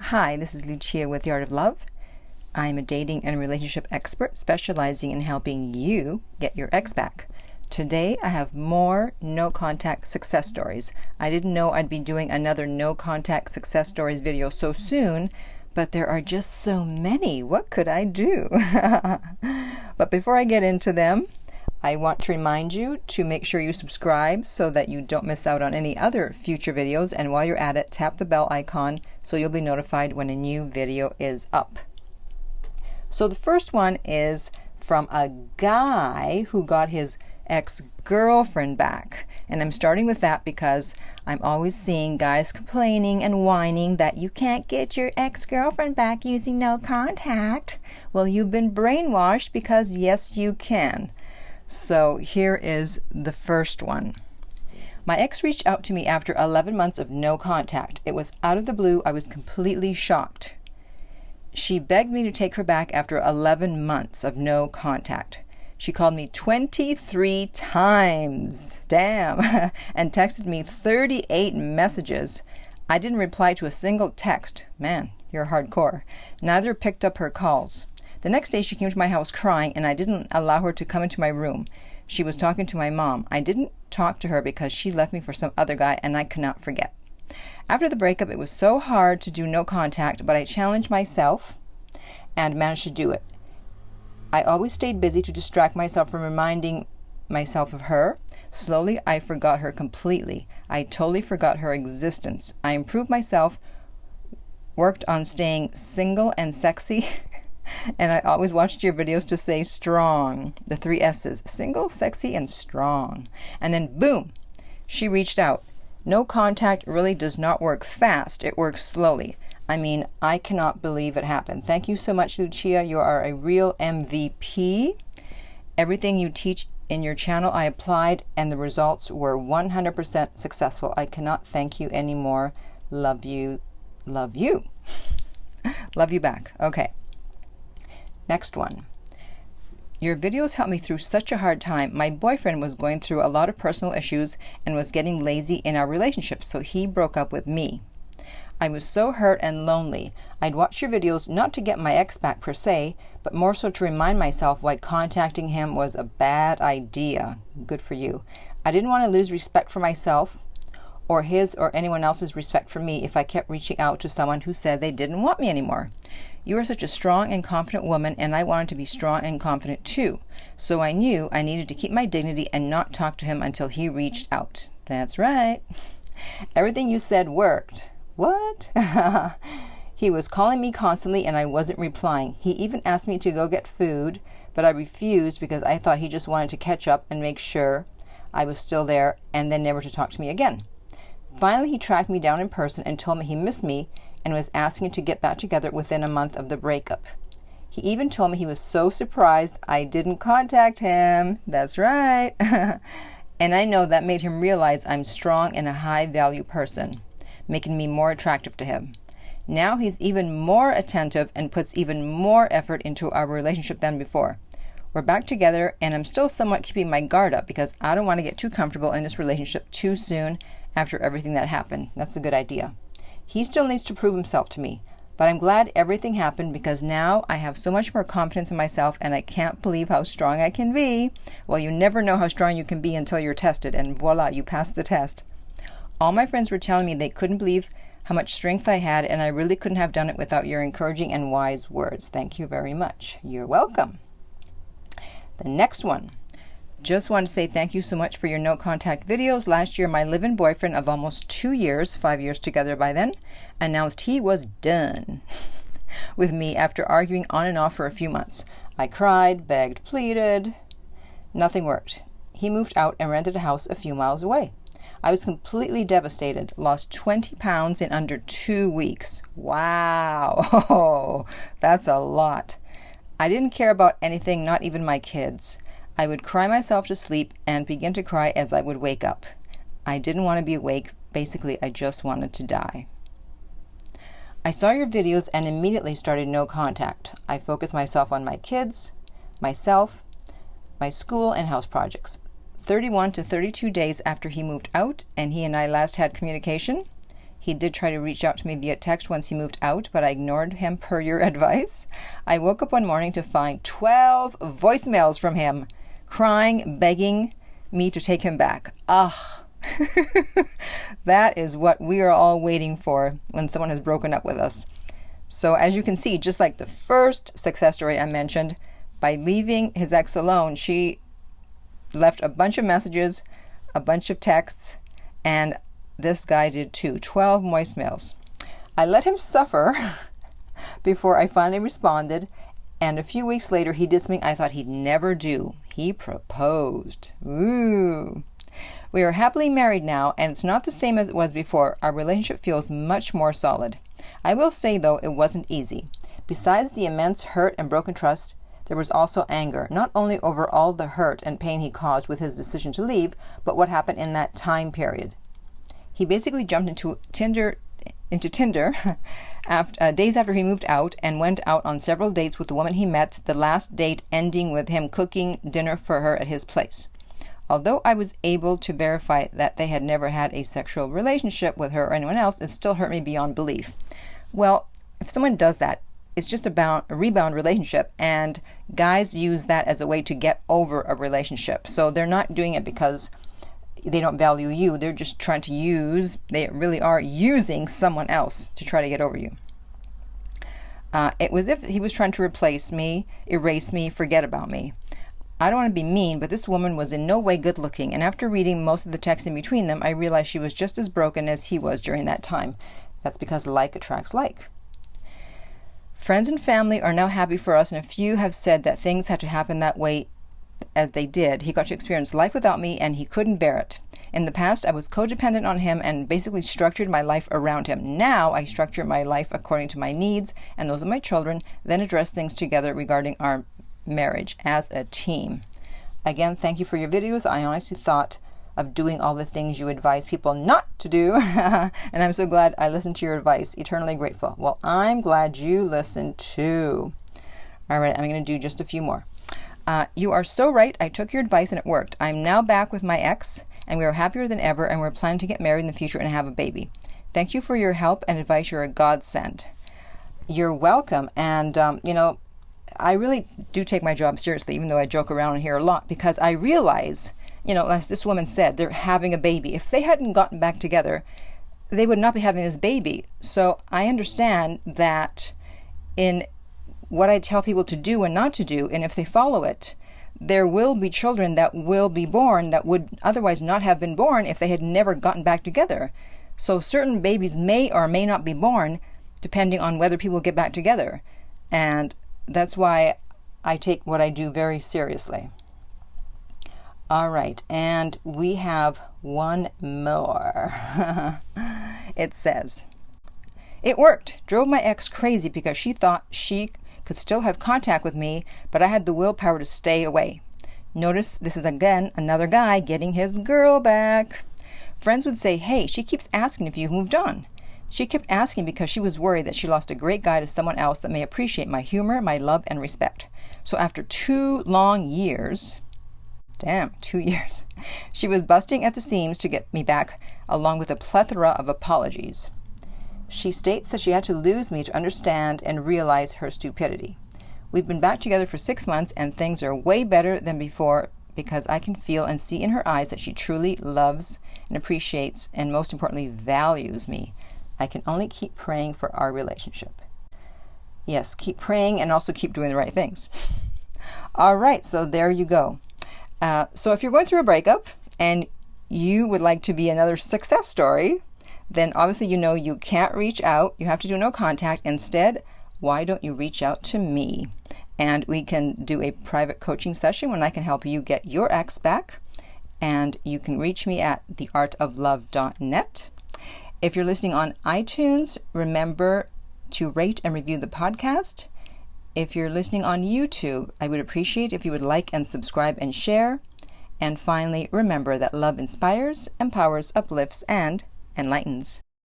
Hi, this is Lucia with The Art of Love. I'm a dating and relationship expert specializing in helping you get your ex back. Today I have more no-contact success stories. I didn't know I'd be doing another no-contact success stories video so soon, but there are just so many. What could I do? But before I get into them, I want to remind you to make sure you subscribe so that you don't miss out on any other future videos. And while you're at it, tap the bell icon so you'll be notified when a new video is up. So the first one is from a guy who got his ex-girlfriend back. And I'm starting with that because I'm always seeing guys complaining and whining that you can't get your ex-girlfriend back using no contact. Well, you've been brainwashed because yes, you can. So here is the first one. My ex reached out to me after 11 months of no contact. It was out of the blue. I was completely shocked. She begged me to take her back after 11 months of no contact. She called me 23 times, damn, and texted me 38 messages. I didn't reply to a single text. Man, you're hardcore. Neither picked up her calls. The next day she came to my house crying, and I didn't allow her to come into my room. She was talking to my mom. I didn't talk to her because she left me for some other guy, and I could not forget. After the breakup, it was so hard to do no contact, but I challenged myself and managed to do it. I always stayed busy to distract myself from reminding myself of her. Slowly, I forgot her completely. I totally forgot her existence. I improved myself, worked on staying single and sexy, and I always watched your videos to stay strong. The 3 S's, single, sexy, and strong. And then boom, she reached out. No contact really does not work fast. It works slowly. I mean, I cannot believe it happened. Thank you so much, Lucia. You are a real MVP. Everything you teach in your channel, I applied, and the results were 100% successful. I cannot thank you anymore. Love you. Love you. Love you back. Okay. Next one. Your videos helped me through such a hard time. My boyfriend was going through a lot of personal issues and was getting lazy in our relationship, so he broke up with me. I was so hurt and lonely. I'd watch your videos not to get my ex back per se, but more so to remind myself why contacting him was a bad idea. Good for you. I didn't want to lose respect for myself or his or anyone else's respect for me if I kept reaching out to someone who said they didn't want me anymore. You are such a strong and confident woman, and I wanted to be strong and confident too. So I knew I needed to keep my dignity and not talk to him until he reached out. That's right. Everything you said worked. What? He was calling me constantly and I wasn't replying. He even asked me to go get food, but I refused because I thought he just wanted to catch up and make sure I was still there and then never to talk to me again. Finally, he tracked me down in person and told me he missed me and was asking to get back together within a month of the breakup. He even told me he was so surprised I didn't contact him. That's right. And I know that made him realize I'm strong and a high-value person, making me more attractive to him. Now he's even more attentive and puts even more effort into our relationship than before. We're back together, and I'm still somewhat keeping my guard up because I don't want to get too comfortable in this relationship too soon after everything that happened. That's a good idea. He still needs to prove himself to me, but I'm glad everything happened because now I have so much more confidence in myself and I can't believe how strong I can be. Well, you never know how strong you can be until you're tested, and voila, you passed the test. All my friends were telling me they couldn't believe how much strength I had, and I really couldn't have done it without your encouraging and wise words. Thank you very much. You're welcome. The next one. Just want to say thank you so much for your no contact videos. Last year, my live-in boyfriend of almost 2 years, 5 years together by then, announced he was done with me after arguing on and off for a few months. I cried, begged, pleaded. Nothing worked. He moved out and rented a house a few miles away. I was completely devastated, lost 20 pounds in under 2 weeks. Wow, that's a lot. I didn't care about anything, not even my kids. I would cry myself to sleep and begin to cry as I would wake up. I didn't want to be awake. Basically, I just wanted to die. I saw your videos and immediately started no contact. I focused myself on my kids, myself, my school, and house projects. 31 to 32 days after he moved out and he and I last had communication, he He did try to reach out to me via text once he moved out, but I ignored him per your advice. I woke up one morning to find 12 voicemails from him, crying, begging me to take him back. That is what we are all waiting for when someone has broken up with us. So as you can see, just like the first success story I mentioned, by leaving his ex alone, she left a bunch of messages, a bunch of texts, and this guy did too. 12 voicemails. I let him suffer before I finally responded, and a few weeks later he did something I thought he'd never do. He proposed. Ooh. We are happily married now, and it's not the same as it was before. Our relationship feels much more solid. I will say, though, it wasn't easy. Besides the immense hurt and broken trust, there was also anger, not only over all the hurt and pain he caused with his decision to leave, but what happened in that time period. He basically jumped into Tinder days after he moved out and went out on several dates with the woman he met, the last date ending with him cooking dinner for her at his place. Although I was able to verify that they had never had a sexual relationship with her or anyone else, it still hurt me beyond belief. Well, if someone does that, it's just about a rebound relationship, and guys use that as a way to get over a relationship. So they're not doing it because they don't value you. They're just trying to they really are using someone else to try to get over you. It was as if he was trying to replace me, erase me, forget about me. I don't want to be mean, but this woman was in no way good looking, and after reading most of the text in between them, I realized she was just as broken as he was during that time. That's because like attracts like. Friends and family are now happy for us, and a few have said that things had to happen that way as they did. He got to experience life without me, and he couldn't bear it. In the past, I was codependent on him and basically structured my life around him. Now, I structure my life according to my needs and those of my children, then address things together regarding our marriage as a team. Again, thank you for your videos. I honestly thought of doing all the things you advise people not to do, and I'm so glad I listened to your advice. Eternally grateful. Well, I'm glad you listened too. All right, I'm going to do just a few more. You are so right. I took your advice and it worked. I'm now back with my ex, and we are happier than ever, and we're planning to get married in the future and have a baby. Thank you for your help and advice. You're a godsend. You're welcome. And, I really do take my job seriously, even though I joke around here a lot, because I realize, as this woman said, they're having a baby. If they hadn't gotten back together, they would not be having this baby. So I understand that in what I tell people to do and not to do, and if they follow it, there will be children that will be born that would otherwise not have been born if they had never gotten back together. So certain babies may or may not be born depending on whether people get back together. And that's why I take what I do very seriously. All right, and we have one more. It says, it worked. Drove my ex crazy because she thought she could still have contact with me, but I had the willpower to stay away. Notice this is again another guy getting his girl back. Friends would say, hey, she keeps asking if you moved on. She kept asking because she was worried that she lost a great guy to someone else that may appreciate my humor, my love, and respect. So after 2 long years, 2 years, she was busting at the seams to get me back, along with a plethora of apologies. She states that she had to lose me to understand and realize her stupidity. We've been back together for 6 months, and things are way better than before because I can feel and see in her eyes that she truly loves and appreciates and, most importantly, values me. I can only keep praying for our relationship. Yes, keep praying and also keep doing the right things. All right, so there you go. So if you're going through a breakup and you would like to be another success story, then obviously you can't reach out. You have to do no contact. Instead, why don't you reach out to me? And we can do a private coaching session when I can help you get your ex back. And you can reach me at theartoflove.net. If you're listening on iTunes, remember to rate and review the podcast. If you're listening on YouTube, I would appreciate if you would like and subscribe and share. And finally, remember that love inspires, empowers, uplifts, and enlightens.